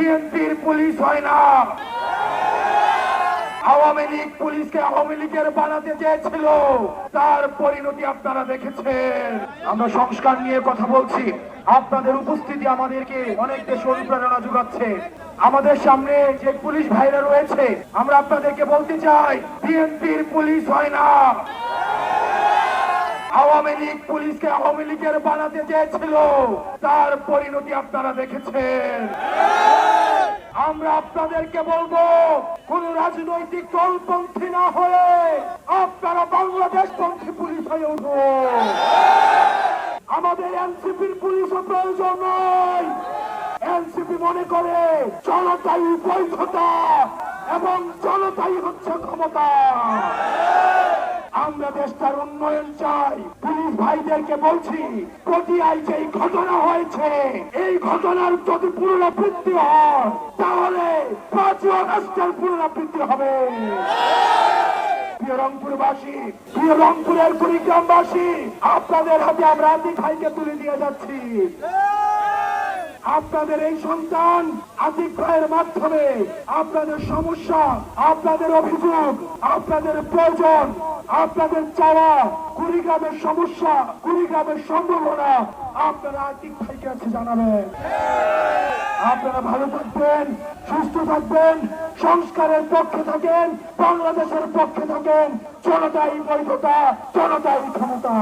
বিএনপির পুলিশ হয় না। আওয়ামী লীগ পুলিশকে আওয়ামী লীগের বানাতে চেয়েছিল, তার পরিণতি আপনারা দেখেছেন। আমরা সংস্কার নিয়ে কথা বলছি, আপনাদের উপস্থিতি আমাদেরকে অনেক বেশি অনুপ্রেরণা যোগাচ্ছে। আমাদের সামনে যে পুলিশ ভাইরা রয়েছে, আমরা আপনাদেরকে বলতে চাই, বিএনপির পুলিশ হয় না। আওয়ামী লীগ পুলিশকে আওয়ামী লীগের বানাতে চেয়েছিল, তার পরিণতি আপনারা দেখেছেন। আমরা আপনাদেরকে বলবো, কোন রাজনৈতিক দলপন্থী না হয়ে আপনারা বাংলাদেশ পন্থী পুলিশ হয়ে উঠুন। আমাদের এনসিপির পুলিশও প্রয়োজন নয়। এনসিপি মনে করে জনতাই বৈধতা এবং জনতাই হচ্ছে ক্ষমতা। আমরা দেশটার উন্নয়ন চাই। পুলিশ ভাইদেরকে বলছি, পটিয়ায় যে ঘটনা হয়েছে, এই ঘটনার যদি পুনরাবৃত্তি হয়, তাহলে ৫ই আগস্টের পুনরাবৃত্তি হবে। প্রিয় রংপুরবাসী, প্রিয় রংপুরের কুড়িগ্রামবাসী, আপনাদের হাতে আমরা আতিক ভাইকে তুলে দিয়ে যাচ্ছি। আপনাদের এই সন্তান আতিক ভাইয়ের মাধ্যমে আপনাদের সমস্যা, আপনাদের অভিযোগ, আপনাদের প্রয়োজন, আপনাদের চাওয়া, কুড়িগ্রামের সমস্যা, কুড়িগ্রামের সম্ভাবনা আপনারা আতিক ভাইকে কাছে জানাবেন। আপনারা ভালো থাকবেন, সুস্থ থাকবেন, সংস্কারের পক্ষে থাকেন, বাংলাদেশের পক্ষে থাকেন। জনতাই বৈধতা, জনতাই ক্ষমতা।